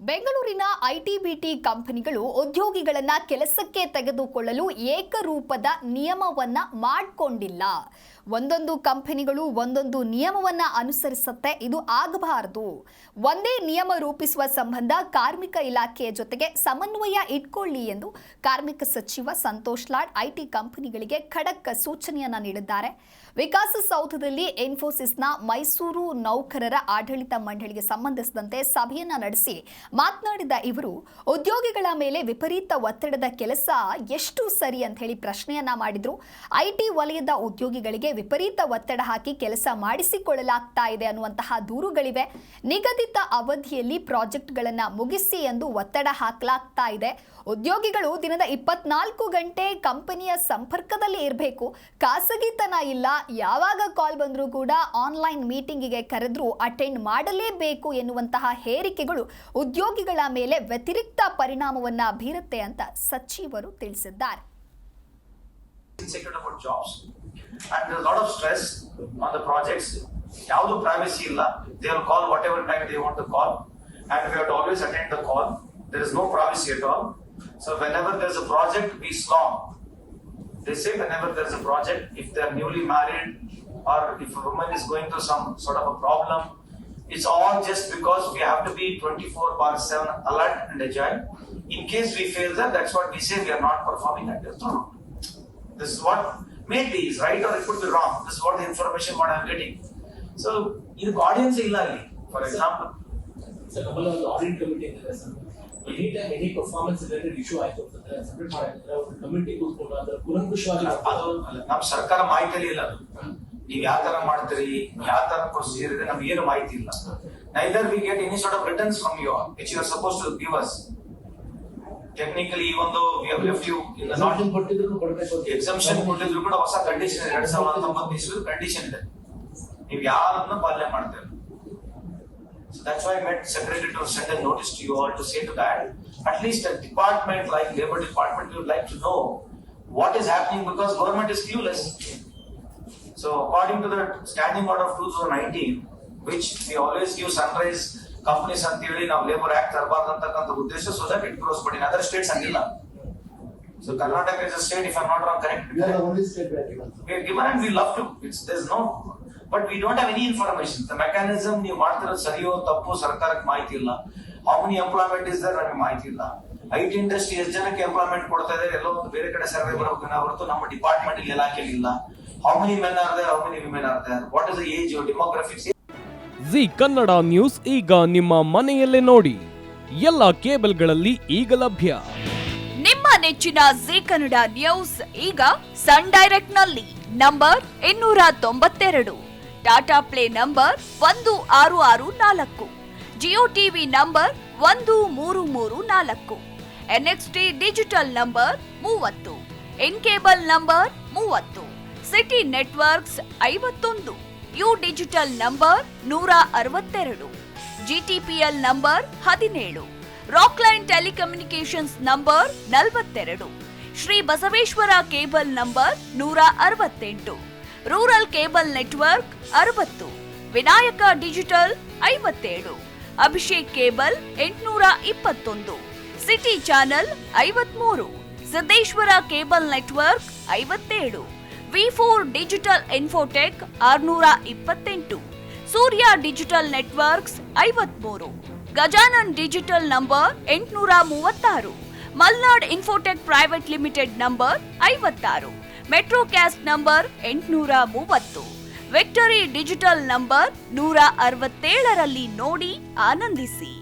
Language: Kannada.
ಬೆಂಗಳೂರಿನ ಐಟಿ-ಬಿಟಿ ಕಂಪನಿಗಳು ಉದ್ಯೋಗಿಗಳನ್ನ ಕೆಲಸಕ್ಕೆ ತೆಗೆದುಕೊಳ್ಳಲು ಏಕರೂಪದ ನಿಯಮವನ್ನ ಮಾಡಿಕೊಂಡಿಲ್ಲ. ಒಂದೊಂದು ಕಂಪನಿಗಳು ಒಂದೊಂದು ನಿಯಮವನ್ನ ಅನುಸರಿಸುತ್ತೆ. ಇದು ಆಗಬಾರದು. ಒಂದೇ ನಿಯಮ ರೂಪಿಸುವ ಸಂಬಂಧ ಕಾರ್ಮಿಕ ಇಲಾಖೆಯ ಜೊತೆಗೆ ಸಮನ್ವಯ ಇಟ್ಕೊಳ್ಳಿ ಎಂದು ಕಾರ್ಮಿಕ ಸಚಿವ ಸಂತೋಷ್ ಲಾಡ್ ಐಟಿ ಕಂಪನಿಗಳಿಗೆ ಖಡಕ್ ಸೂಚನೆಯನ್ನ ನೀಡಿದ್ದಾರೆ. ವಿಕಾಸಸೌಧದಲ್ಲಿ ಇನ್ಫೋಸಿಸ್ನ ಮೈಸೂರು ನೌಕರರ ಆಡಳಿತ ಮಂಡಳಿಗೆ ಸಂಬಂಧಿಸಿದಂತೆ ಸಭೆಯನ್ನ ನಡೆಸಿ ಮಾತನಾಡಿದ ಇವರು, ಉದ್ಯೋಗಿಗಳ ಮೇಲೆ ವಿಪರೀತ ಒತ್ತಡದ ಕೆಲಸ ಎಷ್ಟು ಸರಿ ಅಂತ ಹೇಳಿ ಪ್ರಶ್ನೆಯನ್ನ ಮಾಡಿದ್ರು. ಐಟಿ ವಲಯದ ಉದ್ಯೋಗಿಗಳಿಗೆ ವಿಪರೀತ ಒತ್ತಡ ಹಾಕಿ ಕೆಲಸ ಮಾಡಿಸಿಕೊಳ್ಳಲಾಗ್ತಾ ಇದೆ ಅನ್ನುವಂತಹ ದೂರುಗಳಿವೆ. ನಿಗದಿತ ಅವಧಿಯಲ್ಲಿ ಪ್ರಾಜೆಕ್ಟ್ಗಳನ್ನು ಮುಗಿಸಿ ಎಂದು ಒತ್ತಡ ಹಾಕಲಾಗ್ತಾ ಇದೆ. ಉದ್ಯೋಗಿಗಳು ದಿನದ 24 ಗಂಟೆ ಕಂಪನಿಯ ಸಂಪರ್ಕದಲ್ಲಿ ಇರಬೇಕು. ಖಾಸಗಿತನ ಇಲ್ಲ. ಯಾವಾಗ ಕಾಲ್ ಬಂದರೂ ಕೂಡ ಆನ್ಲೈನ್ ಮೀಟಿಂಗಿಗೆ ಕರೆದ್ರೂ ಅಟೆಂಡ್ ಮಾಡಲೇಬೇಕು ಎನ್ನುವಂತಹ ಹೇರಿಕೆಗಳು ಉದ್ಯೋಗಿಗಳ ಮೇಲೆ ವ್ಯತಿರಿಕ್ತ ಪರಿಣಾಮವನ್ನ ಬೀರುತ್ತೆ ಅಂತ ಸಚಿವರು ತಿಳಿಸಿದ್ದಾರೆ. And there's a lot of stress on the projects. Yavadu privacy illa. They will call whatever time they want to call, and we have to always attend the call. There is no privacy at all. So whenever there's a project, we slum. They say whenever there's a project, if they're newly married or if a woman is going through some sort of a problem, it's all just because we have to be 24/7 alert and agile. In case we fail that, that's what we say we are not performing at this time. This is what maybe is right or it could be wrong. This is what the information what I'm getting. So, in the audience illa alli. For example, sir, couple of audit committee ಇದೆ sir. anytime any performance related issue ಆಯ್ತು ಅಂದ್ರೆ ಸೆಪರೇಟ್ ಮಾಡಿದ್ರೆ ಅವರು ಕಮಿಟಿ ಕೂತ್ಕೊಂಡು ಅದರ ಕುಲಂಕುಷವಾಗಿ ಅದು ನಮ್ಮ ಸರ್ಕಾರ ಮಾಹಿತಿ ಇಲ್ಲ. ನೀವು ಯಾವ ತರ ಮಾಡ್ತೀರಿ, ಯಾವ ತರ ಪ್ರೊಸೀಜರ್ ಇದೆ, ನಮ್ಗೆ ಏನು ಮಾಹಿತಿ ಇಲ್ಲ. Neither we get any sort of returns from you which you are supposed to give us. Technically, even though we have left you in the not exemption ಕೊಟ್ಟಿದ್ರು ಕೂಡ ಹೊಸ ಕಂಡೀಷನ್ 2019 ಇಸ್ವಿ ಕಂಡೀಷನ್ ಇದೆ. ನೀವು ಯಾರನ್ನ ಪಾಲನೆ ಮಾಡ್ತೀರಿ. So that's why I met secretary to send a notice to you all to say to that at least a department like labor department would like to know what is happening because government is clueless. So according to the standing order of 2019 which we always give sunrise companies ಅಂತ ಹೇಳಿ ನಾವು ಲೇಬರ್ ಆಕ್ಟ್ ತರಬಾರ್ದು ಅಂತಕ್ಕಂಥ ಉದ್ದೇಶ so that it grows, but in other states ಹಂಗಿಲ್ಲ. So Karnataka is a state, if I'm not wrong, correct? We are the only state where we are given and we love to. There's no, but we don't have any information. The mechanism ನೀವು ಮಾಡ್ತಿರೋದು ಸರಿಯೋ ತಪ್ಪು ಸರ್ಕಾರಕ್ಕೆ ಮಾಹಿತಿ ಇಲ್ಲ. How many employment is there ನಮಗೆ ಮಾಹಿತಿ ಇಲ್ಲ. ಐಟಿ ಇಂಡಸ್ಟ್ರಿ ಎಷ್ಟು ಜನಕ್ಕೆ ಎಂಪ್ಲಾಯ್ಮೆಂಟ್ ಕೊಡ್ತಾ ಇದೆ ಎಲ್ಲೋ ಒಂದು ಬೇರೆ ಕಡೆ ಸರ್ವೆ ಬರಬೇಕನ್ನ ಹೊರತು ನಮ್ಮ ಡಿಪಾರ್ಟ್ಮೆಂಟ್ ಇಲ್ಲಿ ಇಲಾಖೆಯಲ್ಲಿ ಇಲ್ಲ. How many men are there? How many women are there? What is the age or demographics? G Kannada news ಈಗ ನಿಮ್ಮ ಮನೆಯಲ್ಲೇ ನೋಡಿ. ಎಲ್ಲ ಕೇಬಲ್ಗಳಲ್ಲಿ ಈಗ ಲಭ್ಯ. ನಿಮ್ಮ ನೆಚ್ಚಿನ ಜಿ ಕನ್ನಡ ನ್ಯೂಸ್ ಈಗ ಸನ್ ಡೈರೆಕ್ಟ್ ನಲ್ಲಿ number 292, Tata play number 1664, Jio TV number 1334, NXT digital number 30, in cable number 30, city networks 51, U digital number 162, GTPL number 17, Rockline telecommunications number 42, Shri Basaveshwara cable number 168, rural cable network 60, Vinayaka digital 57, Abhishek cable 821, city channel 53, Siddeshwara cable network 57, V4 digital Infotech 628, Surya digital networks 53, Gajanan digital number 836, Malnad infotech private limited number 56, Metrocast number 830, Victory digital number 167ರಲ್ಲಿ ನೋಡಿ ಆನಂದಿಸಿ.